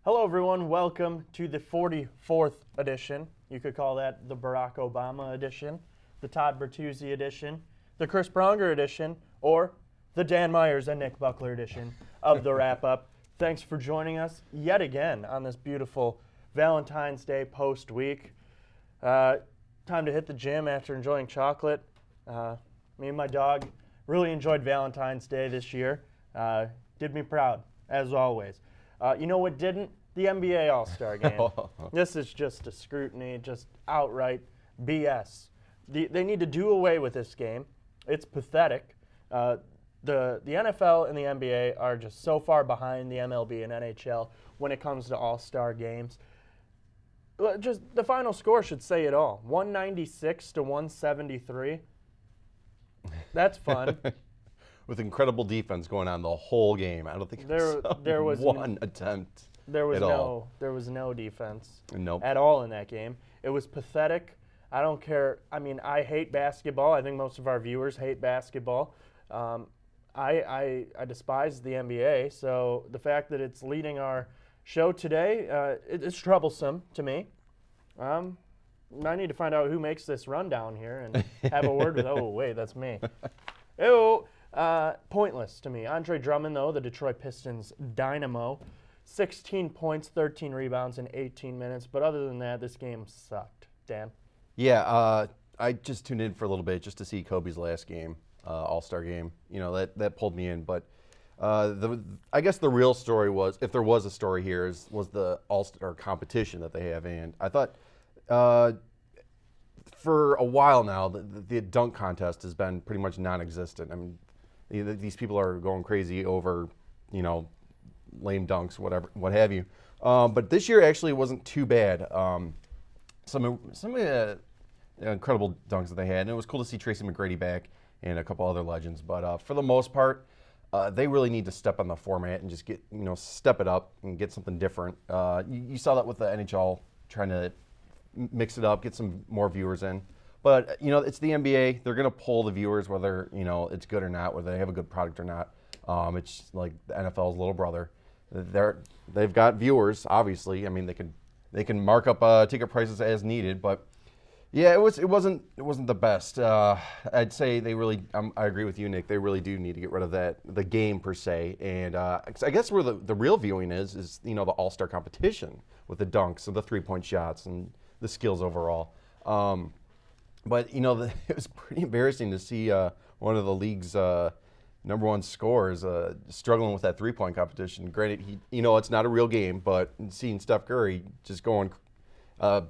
Hello, everyone. Welcome to the 44th edition. You could call that the Barack Obama edition, the Todd Bertuzzi edition, the Chris Pronger edition, or the Dan Myers and Nick Buckler edition of the Wrap Up. Thanks for joining us yet again on this beautiful Valentine's Day post week. Time to hit the gym after enjoying chocolate. Me and my dog really enjoyed Valentine's Day this year. Did me proud, as always. You know what didn't? The NBA All-Star Game. This is just a scrutiny, just outright BS. They need to do away with this game. It's pathetic. The NFL and the NBA are just so far behind the MLB and NHL when it comes to All-Star games. Just the final score should say it all. 196 to 173. That's fun. With incredible defense going on the whole game. I don't think there was one attempt. There was no defense Nope. at all in that game. It was pathetic. I don't care. I mean, I hate basketball. I think most of our viewers hate basketball. I despise the NBA. So the fact that it's leading our show today, it's troublesome to me. I need to find out who makes this rundown here and have a word with. Oh wait, that's me. Ew. Pointless to me. Andre Drummond, though, the Detroit Pistons dynamo, 16 points, 13 rebounds in 18 minutes. But other than that, this game sucked. Dan? Yeah, I just tuned in for a little bit just to see Kobe's last game, All-Star game. You know, that pulled me in. But I guess the real story was, if there was a story here, was the All-Star competition that they have. And I thought for a while now, the dunk contest has been pretty much non-existent. I mean, these people are going crazy over, lame dunks, what have you. But this year actually wasn't too bad. Some incredible dunks that they had, and it was cool to see Tracy McGrady back and a couple other legends. But for the most part, they really need to step on the format and just step it up and get something different. You saw that with the NHL trying to mix it up, get some more viewers in. But, it's the NBA. They're going to pull the viewers whether, it's good or not, whether they have a good product or not. It's like the NFL's little brother. They've got viewers, obviously. I mean, they can mark up ticket prices as needed. But, yeah, it wasn't the best. I'd say they really, I agree with you, Nick. They really do need to get rid of the game per se. And I guess where the real viewing is the All-Star competition with the dunks and the three-point shots and the skills overall. But, it was pretty embarrassing to see one of the league's number one scorers struggling with that three-point competition. Granted, it's not a real game, but seeing Steph Curry just going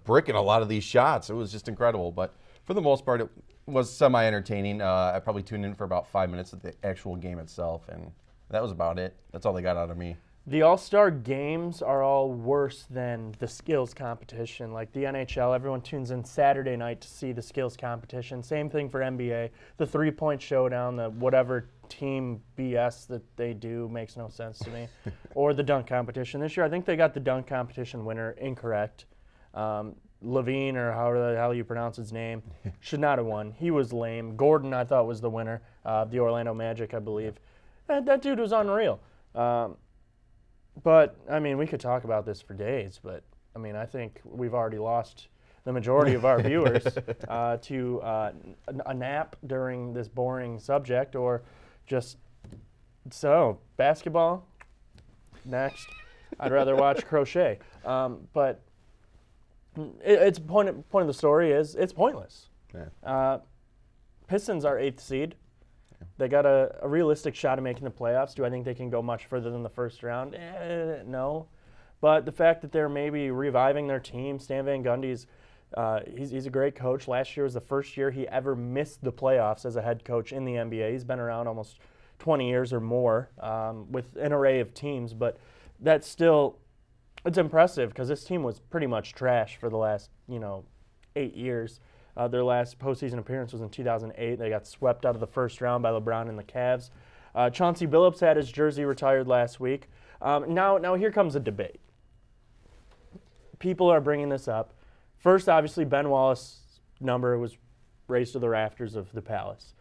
bricking a lot of these shots, it was just incredible. But for the most part, it was semi-entertaining. I probably tuned in for about 5 minutes of the actual game itself, and that was about it. That's all they got out of me. The All-Star games are all worse than the skills competition. Like the NHL, everyone tunes in Saturday night to see the skills competition. Same thing for NBA. The three-point showdown, the whatever team BS that they do makes no sense to me. Or the dunk competition. This year, I think they got the dunk competition winner incorrect. Levine, or however the hell you pronounce his name, should not have won. He was lame. Gordon, I thought, was the winner. The Orlando Magic, I believe. That dude was unreal. But, I mean, we could talk about this for days, but, I mean, I think we've already lost the majority of our viewers to a nap during this boring subject, or just, basketball, next. I'd rather watch crochet. But it's point of the story is it's pointless. Yeah. Pistons are 8th seed. They got a realistic shot of making the playoffs. Do I think they can go much further than the first round? No. But the fact that they're maybe reviving their team, Stan Van Gundy's, he's a great coach. Last year was the first year he ever missed the playoffs as a head coach in the NBA. He's been around almost 20 years or more with an array of teams. But that's still, it's impressive because this team was pretty much trash for the last, 8 years. Their last postseason appearance was in 2008. They got swept out of the first round by LeBron and the Cavs. Chauncey Billups had his jersey retired last week. Now here comes a debate. People are bringing this up. First, obviously, Ben Wallace's number was raised to the rafters of the Palace.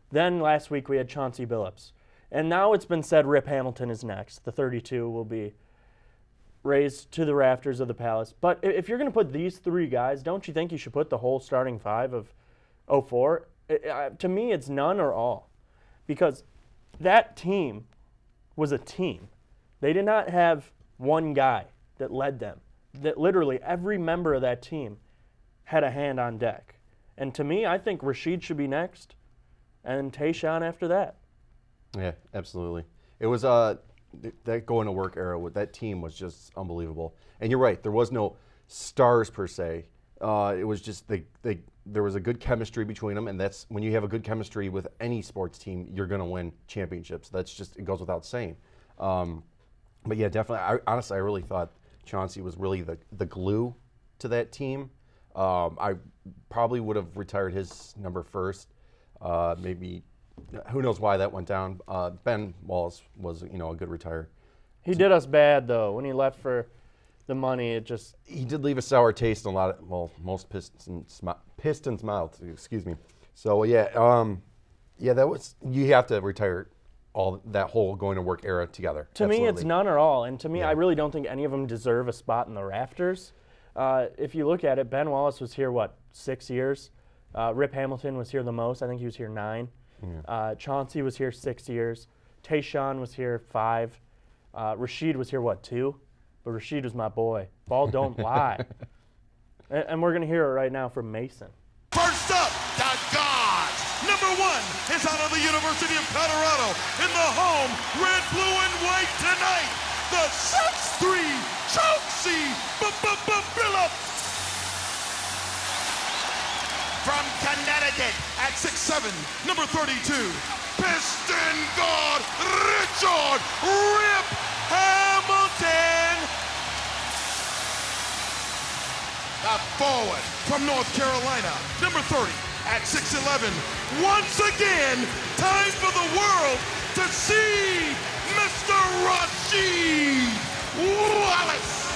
Then last week we had Chauncey Billups. And now it's been said Rip Hamilton is next. The 32 will be raised to the rafters of the palace. But if you're going to put these three guys, don't you think you should put the whole starting five of 04? To me, it's none or all, because that team was a team. They did not have one guy that led them. That literally every member of that team had a hand on deck. And to me, I think Rashid should be next, and Tayshaun after that. Yeah, absolutely. It was that going to work era with that team was just unbelievable. And you're right, there was no stars per se. It was just there was a good chemistry between them, and that's when you have a good chemistry with any sports team, you're going to win championships. That's just, it goes without saying. But yeah, definitely. Honestly, I really thought Chauncey was really the glue to that team. I probably would have retired his number first. Maybe, who knows why that went down. Ben Wallace was, a good retire. He did us bad, though. When he left for the money, it just... He did leave a sour taste in most Pistons' mouths, excuse me. So, yeah, that was... You have to retire all that whole going to work era together. To me, it's none or all. And to me, Yeah. I really don't think any of them deserve a spot in the rafters. If you look at it, Ben Wallace was here, 6 years? Rip Hamilton was here the most. I think he was here 9. Yeah. Chauncey was here 6 years. Tayshaun was here 5. Rashid was here, 2? But Rashid was my boy. Ball don't lie. And we're going to hear it right now from Mason. First up, the Gods. Number 1 is out of the University of Colorado in the home red, blue, and white tonight. The 6'3", Chauncey Billups. From Connecticut at 6'7", number 32, Piston guard Richard Rip Hamilton. The forward from North Carolina, number 30 at 6'11". Once again, time for the world to see Mr. Rasheed Wallace.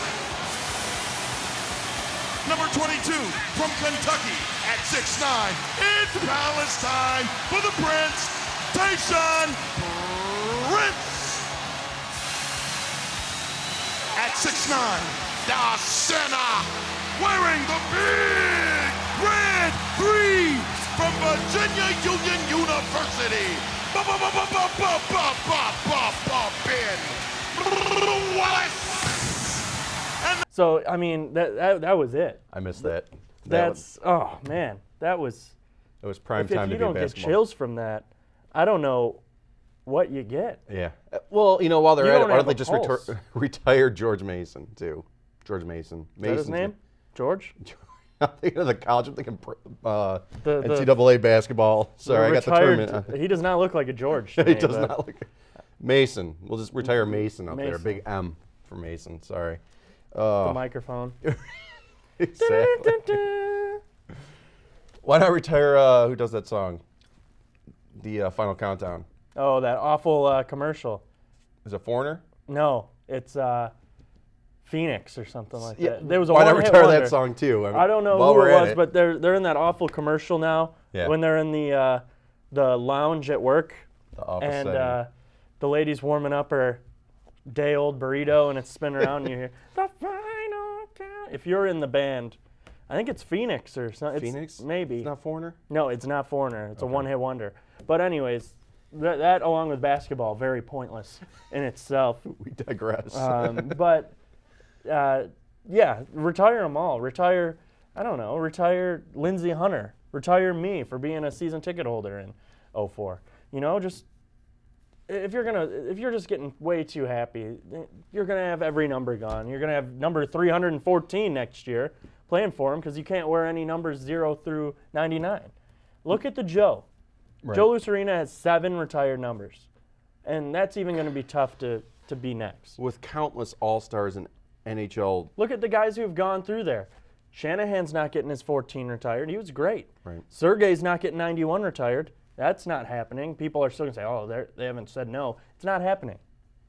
Number 22 from Kentucky at 6'9". It's Palace time for the Prince, Tayshaun Prince. At 6'9", the center, wearing the big red 3 from Virginia Union University. Ben Wallace. So, I mean, that was it. I missed that. Oh, man. That was... It was prime If time you to be don't get basketball. chills from that, I don't know what you get. Yeah. Well, while they're You at it, don't why have don't they a just pulse. retire George Mason, too? George Mason. Is that his name? George? I'm thinking of the college. I'm thinking The- NCAA basketball. Sorry, I got the retired- tournament. He does not look like a George. to He me, does but- not look. Mason. We'll just retire Mason up there. Mason. Big M for Mason. Sorry. The microphone. Exactly. Why not retire? Who does that song? The Final Countdown. Oh, that awful commercial. Is it Foreigner? No, it's Phoenix or something like Yeah, that. There was a why not one-hit retire wonder. that song too? I don't know while who we're it at was, but they're in that awful commercial now. Yeah. When they're in the lounge at work, The office and setting. the lady's warming up her day-old burrito, and it's spinning around, and you hear the final count. If you're in the band, I think it's Phoenix or something. Phoenix? Maybe. It's not Foreigner? No, it's not Foreigner. It's a one-hit wonder. But anyways, that along with basketball, very pointless in itself. We digress. But yeah, retire them all. Retire Lindsey Hunter. Retire me for being a season ticket holder in 04. Just if you're just getting way too happy, you're gonna have every number gone. You're gonna have number 314 next year playing for him because you can't wear any numbers 0 through 99. Look at the Joe. Right. Joe Lucerina has 7 retired numbers, and that's even going to be tough to be next. With countless all-stars in NHL. Look at the guys who've gone through there. Shanahan's not getting his 14 retired. He was great. Right. Sergei's not getting 91 retired. That's not happening. People are still going to say, oh, they haven't said no. It's not happening.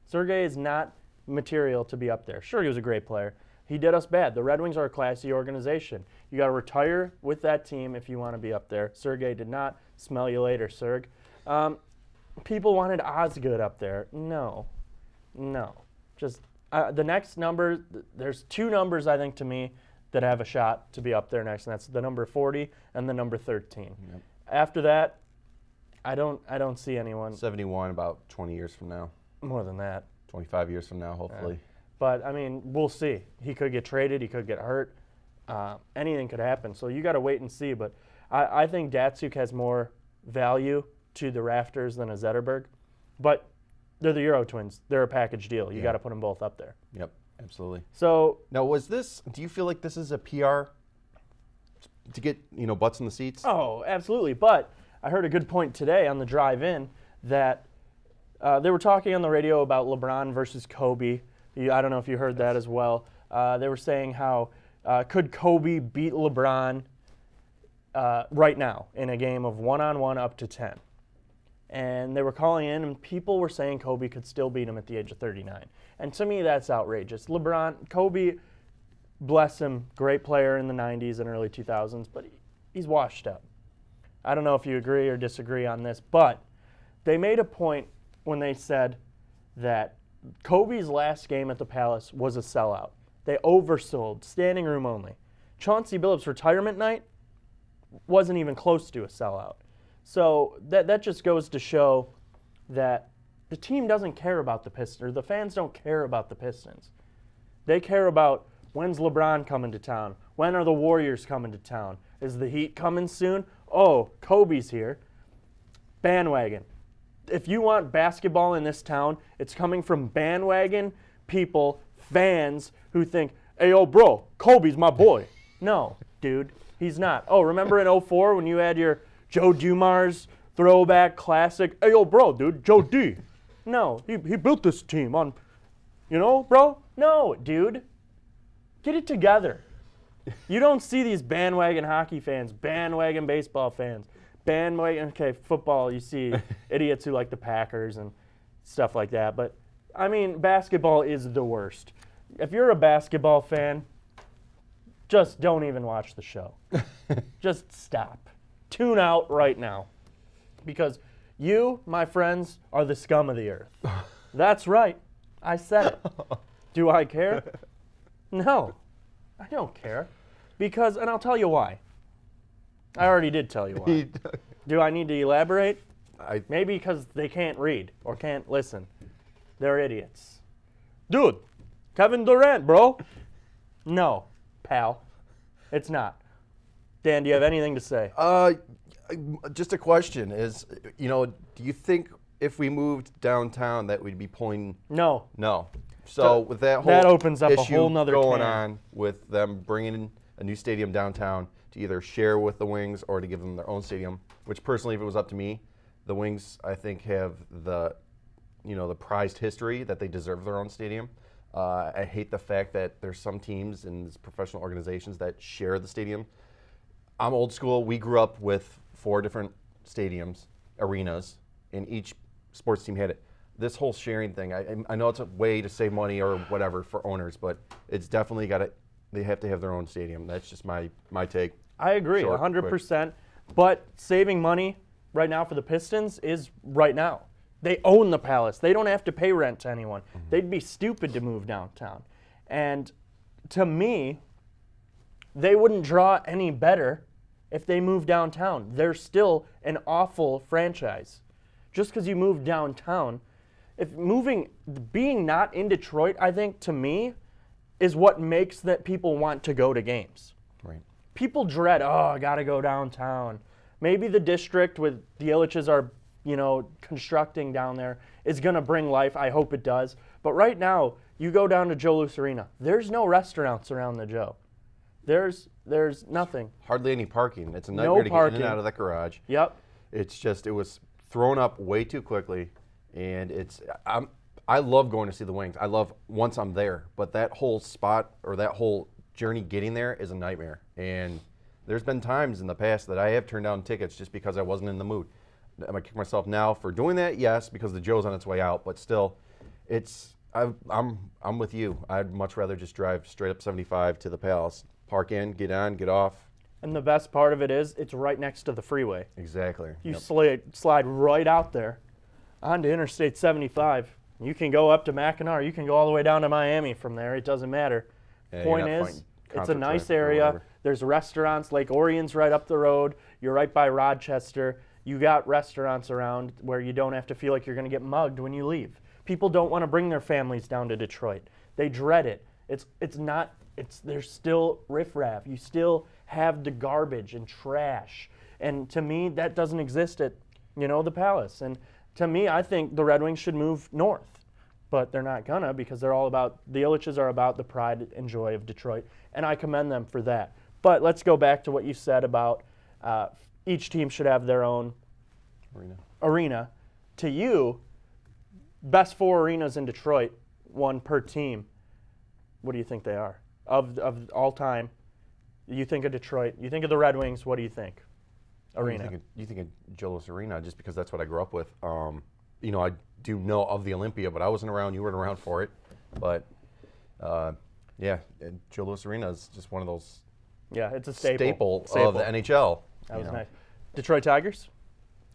Sergei is not material to be up there. Sure, he was a great player. He did us bad. The Red Wings are a classy organization. You got to retire with that team if you want to be up there. Sergei did not. Smell you later, Serg. People wanted Osgood up there. No. Just The next number, there's two numbers I think to me that have a shot to be up there next, and that's the number 40 and the number 13. Yep. After that, I don't see anyone 71 about 20 years from now, more than that. 25 years from now, hopefully. But, I mean, we'll see. He could get traded. He could get hurt. Anything could happen. So you got to wait and see. But I think Datsuk has more value to the Rafters than a Zetterberg. But they're the Euro Twins. They're a package deal. You Yeah. got to put them both up there. Yep, absolutely. So Now, do you feel like this is a PR to get, butts in the seats? Oh, absolutely. But I heard a good point today on the drive in that they were talking on the radio about LeBron versus Kobe. I don't know if you heard that as well. They were saying how could Kobe beat LeBron right now in a game of 1-on-1 up to 10? And they were calling in, and people were saying Kobe could still beat him at the age of 39. And to me, that's outrageous. Kobe, bless him, great player in the 90s and early 2000s, but he's washed up. I don't know if you agree or disagree on this, but they made a point when they said that Kobe's last game at the Palace was a sellout. They oversold, standing room only. Chauncey Billups' retirement night wasn't even close to a sellout. So that just goes to show that the team doesn't care about the Pistons, or the fans don't care about the Pistons. They care about when's LeBron coming to town? When are the Warriors coming to town? Is the Heat coming soon? Oh, Kobe's here. Bandwagon. If you want basketball in this town, it's coming from bandwagon people, fans who think, hey, yo, bro, Kobe's my boy. No, dude, he's not. Oh, remember in 04 when you had your Joe Dumars throwback classic? Hey, yo, bro, dude, Joe D. No, he built this team on, bro? No, dude. Get it together. You don't see these bandwagon hockey fans, bandwagon baseball fans, football, you see idiots who like the Packers and stuff like that. But, I mean, basketball is the worst. If you're a basketball fan, just don't even watch the show. Just stop. Tune out right now. Because you, my friends, are the scum of the earth. That's right. I said it. Do I care? No. I don't care. Because, and I'll tell you why. I already did tell you why. Do I need to elaborate? Maybe because they can't read or can't listen. They're idiots. Dude, Kevin Durant, bro. No, pal. It's not. Dan, do you have anything to say? Just a question is, do you think if we moved downtown that we'd be pulling? No. No. So with that whole that opens up a issue whole nother going can. on with them bringing in a new stadium downtown to either share with the Wings or to give them their own stadium, which personally, if it was up to me, the Wings, I think, have the prized history that they deserve their own stadium. I hate the fact that there's some teams and professional organizations that share the stadium. I'm old school. We grew up with 4 different stadiums, arenas, and each sports team had it. This whole sharing thing, I know it's a way to save money or whatever for owners, but it's definitely they have to have their own stadium. That's just my take. I agree, Short, 100%. But saving money right now for the Pistons is right now. They own the Palace. They don't have to pay rent to anyone. Mm-hmm. They'd be stupid to move downtown. And to me, they wouldn't draw any better if they moved downtown. They're still an awful franchise. Just because you move downtown, being not in Detroit, I think, to me, is what makes that people want to go to games. Right. People dread, I got to go downtown. Maybe the district with the Illiches are, constructing down there is going to bring life. I hope it does. But right now, you go down to Joe Louis Arena. There's no restaurants around the Joe. There's nothing. Hardly any parking. It's a nightmare to get in and out of that garage. Yep. It's just, it was thrown up way too quickly, and I love going to see the Wings. I love once I'm there, but that whole spot or that whole journey getting there is a nightmare. And there's been times in the past that I have turned down tickets just because I wasn't in the mood. Am I kick myself now for doing that? Yes, because the Joe's on its way out, but still, I'm with you. I'd much rather just drive straight up 75 to the Palace, park in, get on, get off. And the best part of it is it's right next to the freeway. Exactly. You slide right out there onto Interstate 75. You can go up to Mackinac. You can go all the way down to Miami from there. It doesn't matter. Yeah, Point you're not is, fighting it's a concert nice traffic or area. whatever. There's restaurants. Lake Orion's right up the road. You're right by Rochester. You got restaurants around where you don't have to feel like you're going to get mugged when you leave. People don't want to bring their families down to Detroit. They dread it. There's still riffraff. You still have the garbage and trash. And to me, that doesn't exist at, the Palace. And to me, I think the Red Wings should move north. But they're not gonna, because the Ilitches are about the pride and joy of Detroit. And I commend them for that. But let's go back to what you said about each team should have their own arena. To you, best 4 arenas in Detroit, 1 per team. What do you think they are? Of all time, you think of Detroit, you think of the Red Wings, what do you think? Arena. You think of Joe Louis Arena just because that's what I grew up with. I do know of the Olympia, but I wasn't around. You weren't around for it. But, Joe Louis Arena is just one of those Yeah, it's a staple. of the NHL. That was nice. Detroit Tigers?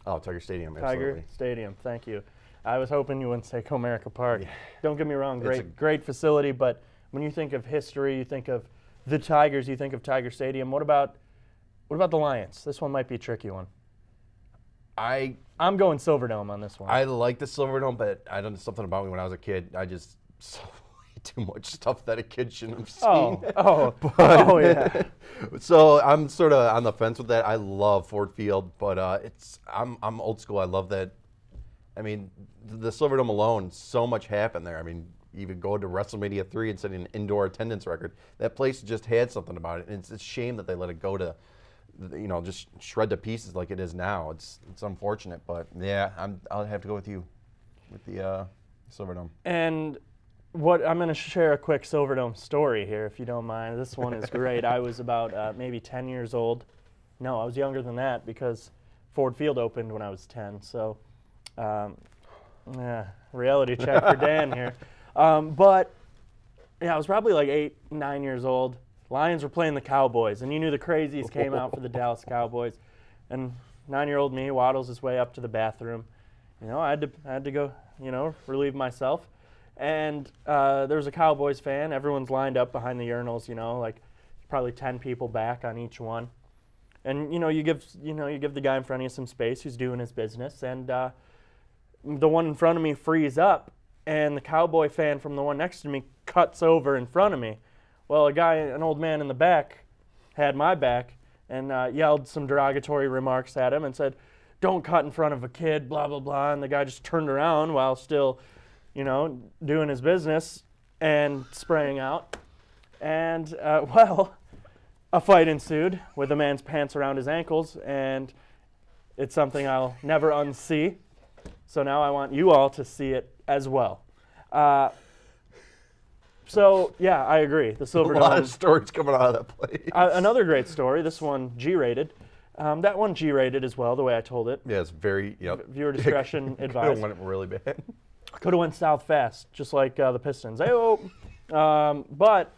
Oh, Tiger Stadium, Tiger absolutely. Stadium, thank you. I was hoping you wouldn't say Comerica Park. Yeah. Don't get me wrong, It's great facility, but when you think of history, you think of the Tigers, you think of Tiger Stadium. What about the Lions? This one might be a tricky one. I'm going Silverdome on this one. I like the Silverdome, but I don't know something about me when I was a kid. I just saw way too much stuff that a kid shouldn't have seen. Oh yeah. So I'm sort of on the fence with that. I love Ford Field, but I'm old school. I love that. I mean, the Silverdome alone, so much happened there. I mean, even go to WrestleMania 3 and setting an indoor attendance record. That place just had something about it, and it's a shame that they let it go to, just shred to pieces like it is now. It's unfortunate, but yeah, I'll have to go with you, with the Silverdome. And I'm going to share a quick Silverdome story here, if you don't mind. This one is great. I was about maybe 10 years old. No, I was younger than that because Ford Field opened when I was 10. So, reality check for Dan here. But I was probably like 8, 9 years old. Lions were playing the Cowboys, and you knew the crazies came out for the Dallas Cowboys. And 9-year-old me waddles his way up to the bathroom. I had to go, relieve myself. And there was a Cowboys fan. Everyone's lined up behind the urinals, like probably 10 people back on each one. And you give the guy in front of you some space who's doing his business. And the one in front of me frees up, and the Cowboy fan from the one next to me cuts over in front of me. Well, an old man in the back, had my back and yelled some derogatory remarks at him and said, "Don't cut in front of a kid," blah, blah, blah. And the guy just turned around while still, doing his business and spraying out. And, a fight ensued with a man's pants around his ankles, and it's something I'll never unsee. So now I want you all to see it as well. So, yeah, I agree. The Silverdome. A lot of stories coming out of that place. Another great story. This one G-rated. That one G-rated as well, the way I told it. Yeah, it's very, Viewer discretion Could advised. have went really bad. Could have went south fast, just like the Pistons. But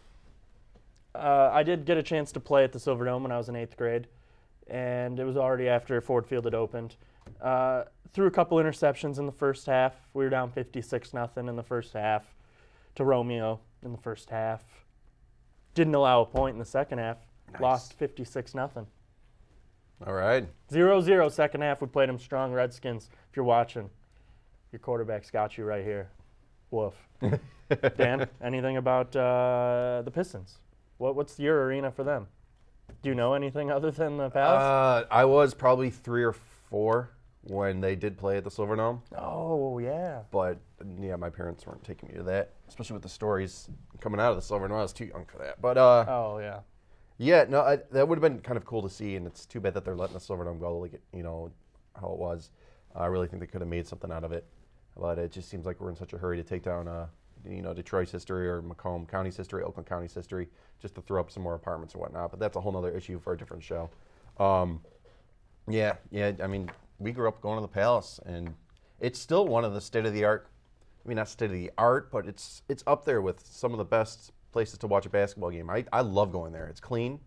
I did get a chance to play at the Silverdome when I was in 8th grade, and it was already after Ford Field had opened. Threw a couple interceptions in the first half. We were down 56-0 in the first half to Romeo in the first half. Didn't allow a point in the second half. Nice. Lost 56-0. All right. 0-0 second half. We played them strong. Redskins, if you're watching, your quarterback's got you right here. Woof. Dan, anything about the Pistons? What's your arena for them? Do you know anything other than the Palace? I was probably 3 or 4 when they did play at the Silverdome. Oh, yeah. But, yeah, my parents weren't taking me to that, especially with the stories coming out of the Silverdome. I was too young for that. But, Oh, yeah. yeah, no, that would have been kind of cool to see, and it's too bad that they're letting the Silverdome go, like how it was. I really think they could have made something out of it. But it just seems like we're in such a hurry to take down, Detroit's history or Macomb County's history, Oakland County's history, just to throw up some more apartments and whatnot. But that's a whole other issue for a different show. Yeah, I mean, we grew up going to the Palace, and it's still one of the state-of-the-art, not state-of-the-art, but it's up there with some of the best places to watch a basketball game. I love going there. It's clean.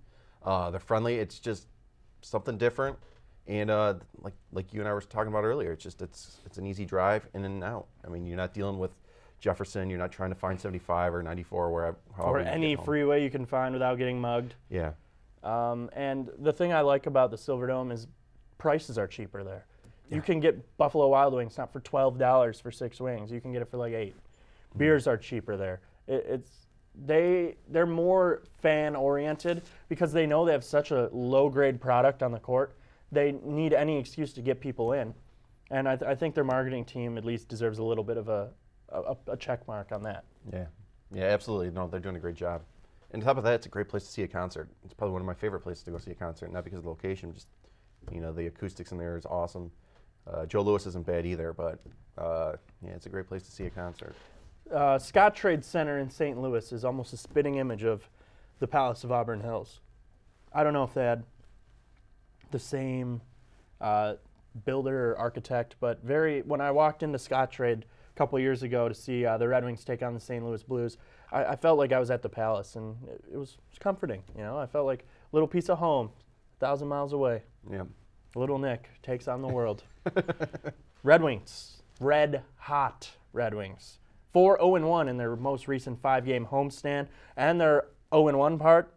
They're friendly. It's just something different. And like you and I were talking about earlier, it's an easy drive in and out. I mean, you're not dealing with Jefferson. You're not trying to find 75 or 94 wherever. Or any freeway you can find without getting mugged. Yeah. And the thing I like about the Silverdome is prices are cheaper there. You can get Buffalo Wild Wings not for $12 for 6 wings. You can get it for like $8. Beers are cheaper there. They're more fan oriented because they know they have such a low grade product on the court. They need any excuse to get people in, and I think their marketing team at least deserves a little bit of a check mark on that. Yeah. Yeah, absolutely. No, they're doing a great job. And on top of that, it's a great place to see a concert. It's probably one of my favorite places to go see a concert, not because of the location, just the acoustics in there is awesome. Joe Louis isn't bad either, but yeah, it's a great place to see a concert. Scottrade Center in St. Louis is almost a spitting image of the Palace of Auburn Hills. I don't know if they had the same builder or architect, but when I walked into Scottrade a couple years ago to see the Red Wings take on the St. Louis Blues, I felt like I was at the Palace, and it was comforting. I felt like a little piece of home, 1,000 miles away. Yeah. Little Nick takes on the world. Red Wings, red hot Red Wings. 4-0-1 in their most recent 5-game homestand, and their 0-1 part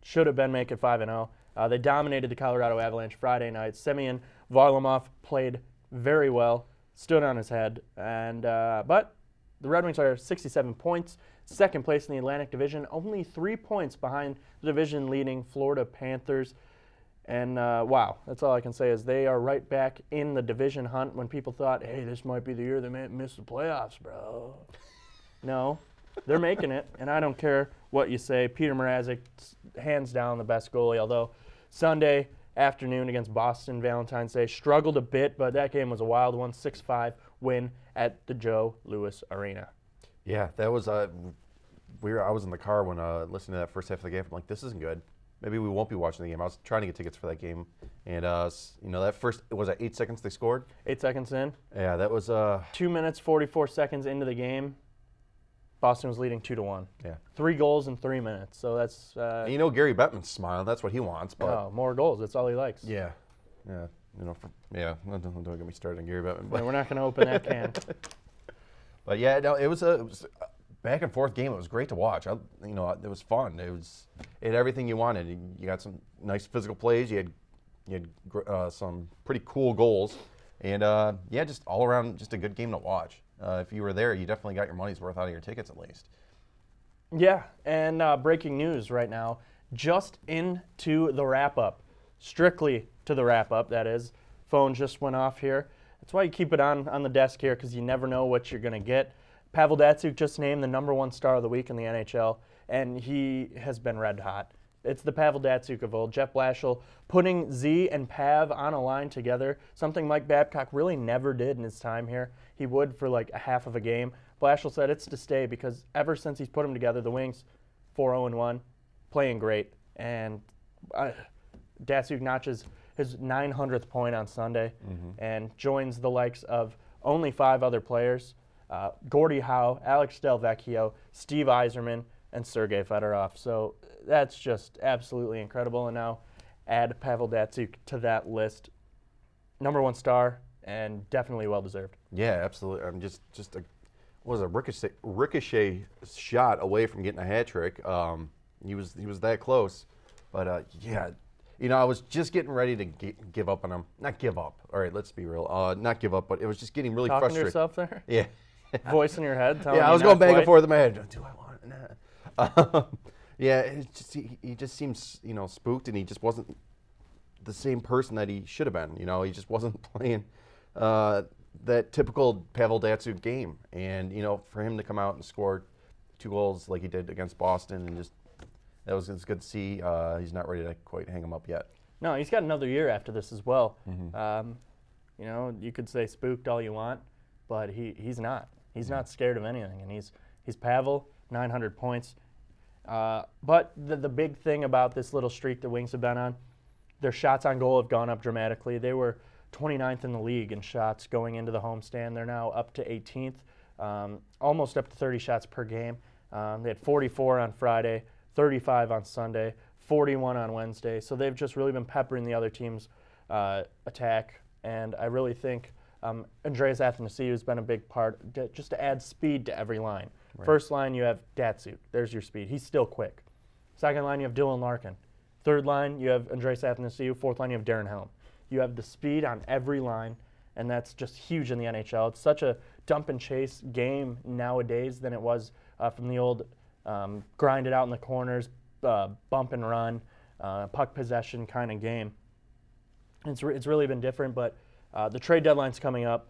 should have been make it 5-0. They dominated the Colorado Avalanche Friday night. Semyon Varlamov played very well, stood on his head, and but the Red Wings are 67 points, second place in the Atlantic Division, only 3 points behind the division-leading Florida Panthers. And wow, that's all I can say is they are right back in the division hunt when people thought, hey, this might be the year they may miss the playoffs, bro. No, they're making it, and I don't care what you say. Peter Mrazek, hands down the best goalie, although Sunday afternoon against Boston, Valentine's Day, struggled a bit, but that game was a wild one, 6-5 win at the Joe Louis Arena. Yeah, that was I was in the car when listening to that first half of the game. I'm like, this isn't good. Maybe we won't be watching the game. I was trying to get tickets for that game, and that first was at 8 seconds they scored. 8 seconds in. Yeah, that was 2 minutes 44 seconds into the game. Boston was leading 2-1. Yeah. 3 goals in 3 minutes. So that's Gary Bettman's smiling. That's what he wants. But more goals. That's all he likes. yeah. Don't get me started on Gary Bettman. We're not going to open that can. But yeah, no, it was a back and forth game. It was great to watch. It was fun. It had everything you wanted. You got some nice physical plays. You had some pretty cool goals, and just all around, just a good game to watch. If you were there, you definitely got your money's worth out of your tickets at least. Yeah, and breaking news right now, just into the wrap-up, strictly to the wrap-up, that is. Phone just went off here. That's why you keep it on the desk here, because you never know what you're going to get. Pavel Datsyuk just named the #1 star of the week in the NHL, and he has been red hot. It's the Pavel Datsyuk of old. Jeff Blashill putting Z and Pav on a line together, something Mike Babcock really never did in his time here. He would for like a half of a game. Blashill said it's to stay because ever since he's put them together, the Wings 4-0-1, playing great. And Datsyuk notches his 900th point on Sunday and joins the likes of only 5 other players. Gordie Howe, Alex Delvecchio, Steve Yzerman, and Sergei Fedorov. So that's just absolutely incredible. And now add Pavel Datsyuk to that list. #1 star, and definitely well-deserved. Yeah, absolutely. I'm just a ricochet shot away from getting a hat trick. He was that close. But I was just getting ready to give up on him. Not give up. All right, let's be real. Not give up, but it was just getting really Talking to frustrating. yourself there? Yeah. Voice in your head telling Yeah, I you was not going back quite? and forth in my head. Do I want it? Nah. Yeah, he just seems spooked, and he just wasn't the same person that he should have been. He just wasn't playing that typical Pavel Datsyuk game. And for him to come out and score 2 goals like he did against Boston, and it was good to see. He's not ready to quite hang him up yet. No, he's got another year after this as well. You could say spooked all you want, but he's not. He's not scared of anything, and he's Pavel, 900 points. But the big thing about this little streak the Wings have been on, their shots on goal have gone up dramatically. They were 29th in the league in shots going into the homestand. They're now up to 18th, almost up to 30 shots per game. They had 44 on Friday, 35 on Sunday, 41 on Wednesday. So they've just really been peppering the other team's attack, and I really think Andreas Athanasiou has been a big part, just to add speed to every line. First line, you have Datsuk. There's your speed. He's still quick. Second line, you have Dylan Larkin. Third line, you have Andreas Athanasiou. Fourth line, you have Darren Helm. You have the speed on every line, and that's just huge in the NHL. It's such a dump and chase game nowadays than it was from the old grind it out in the corners, bump and run, puck possession kind of game. It's really been different, but the trade deadline's coming up.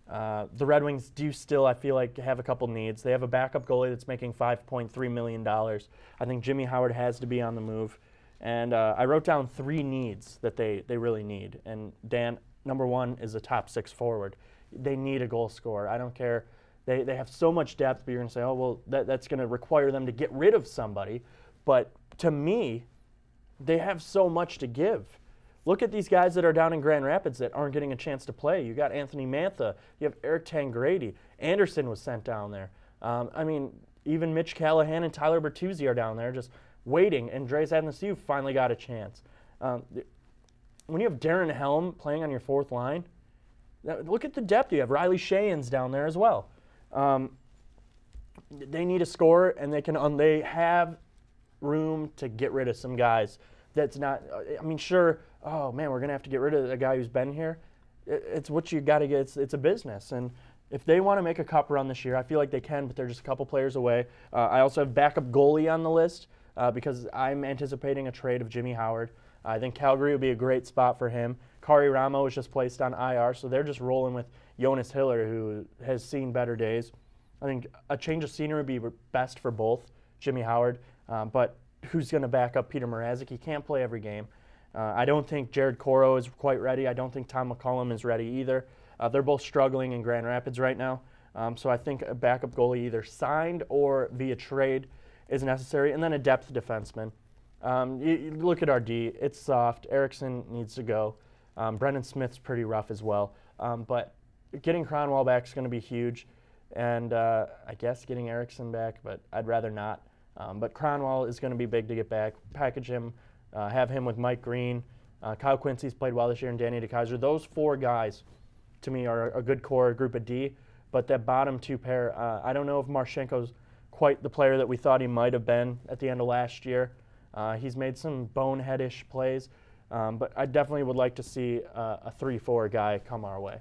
The Red Wings do still, I feel like, have a couple needs. They have a backup goalie that's making $5.3 million. I think Jimmy Howard has to be on the move. And I wrote down 3 needs that they really need. And Dan, number 1 is a top 6 forward. They need a goal scorer. I don't care. They have so much depth, but you're going to say, oh, well, that's going to require them to get rid of somebody. But to me, they have so much to give. Look at these guys that are down in Grand Rapids that aren't getting a chance to play. You got Anthony Mantha. You have Eric Tangradi. Anderson was sent down there. I mean, even Mitch Callahan and Tyler Bertuzzi are down there just waiting. Andreas Athanasiou finally got a chance. When you have Darren Helm playing on your fourth line, look at the depth you have. Riley Sheahan's down there as well. They need a scorer, and they have room to get rid of some guys. That's not. I mean, sure. Oh man, we're gonna have to get rid of a guy who's been here. It's what you got to get. It's a business, and if they want to make a cup run this year, I feel like they can, but they're just a couple players away. I also have backup goalie on the list because I'm anticipating a trade of Jimmy Howard. I think Calgary would be a great spot for him. Kari Ramo was just placed on IR, so they're just rolling with Jonas Hiller, who has seen better days. I think a change of scenery would be best for both Jimmy Howard, but who's going to back up Peter Mrazek? He can't play every game. I don't think Jared Coro is quite ready. I don't think Tom McCollum is ready either. They're both struggling in Grand Rapids right now. So I think a backup goalie either signed or via trade is necessary, and then a depth defenseman. You look at our D. It's soft. Eriksson needs to go. Brendan Smith's pretty rough as well. But getting Cronwall back is going to be huge. And I guess getting Eriksson back, but I'd rather not. But Cronwall is going to be big to get back. Package him, have him with Mike Green. Kyle Quincy's played well this year, and Danny DeKeyser. Those 4 guys, to me, are a good core group of D. But that bottom 2 pair, I don't know if Marchenko's quite the player that we thought he might have been at the end of last year. He's made some boneheadish plays, but I definitely would like to see a 3-4 guy come our way.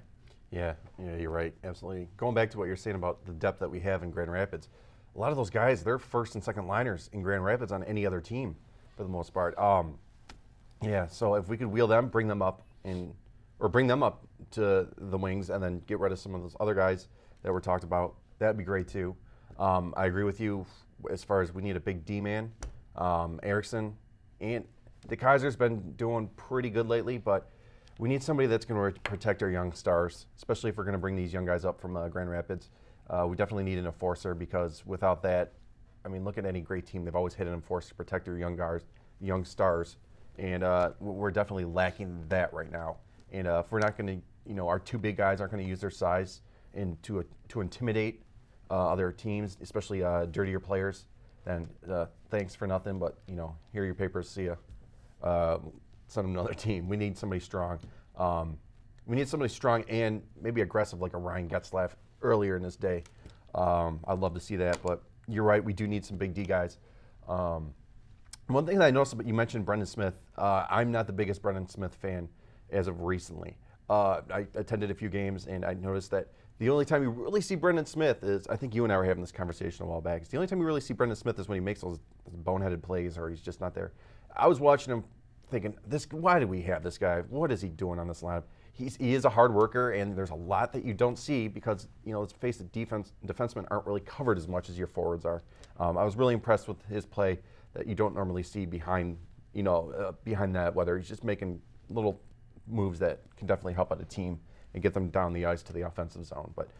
Yeah, you're right. Absolutely. Going back to what you're saying about the depth that we have in Grand Rapids, a lot of those guys, they're first and second liners in Grand Rapids on any other team for the most part. Yeah, so if we could wheel them, bring them up to the Wings and then get rid of some of those other guys that were talked about, that'd be great too. I agree with you as far as we need a big D-man. Eriksson and DeKeyser's been doing pretty good lately, but we need somebody that's going to protect our young stars, especially if we're going to bring these young guys up from Grand Rapids. We definitely need an enforcer because without that, I mean, look at any great team. They've always had an enforcer to protect their young stars, and we're definitely lacking that right now. And if we're not going to, our 2 big guys aren't going to use their size and to intimidate other teams, especially dirtier players, then thanks for nothing, but, here are your papers, see ya. Send them to another team. We need somebody strong. We need somebody strong and maybe aggressive like a Ryan Getzlaf earlier in this day. I'd love to see that, but you're right, we do need some big D guys. One thing that I noticed, but you mentioned Brendan Smith. I'm not the biggest Brendan Smith fan as of recently. I attended a few games, and I noticed that the only time you really see Brendan Smith is, I think you and I were having this conversation a while back, the only time you really see Brendan Smith is when he makes those boneheaded plays or he's just not there. I was watching him thinking, why do we have this guy? What is he doing on this lineup? He is a hard worker, and there's a lot that you don't see because, let's face it, defensemen aren't really covered as much as your forwards are. I was really impressed with his play that you don't normally see behind that, whether he's just making little moves that can definitely help out a team and get them down the ice to the offensive zone. But,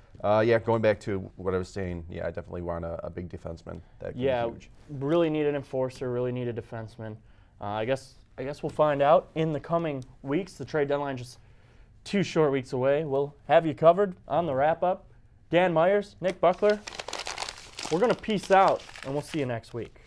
going back to what I was saying, I definitely want a big defenseman. That can be huge. Really need an enforcer, really need a defenseman. I guess we'll find out in the coming weeks. The trade deadline just 2 short weeks away. We'll have you covered on the wrap-up. Dan Myers, Nick Buckler, we're going to peace out, and we'll see you next week.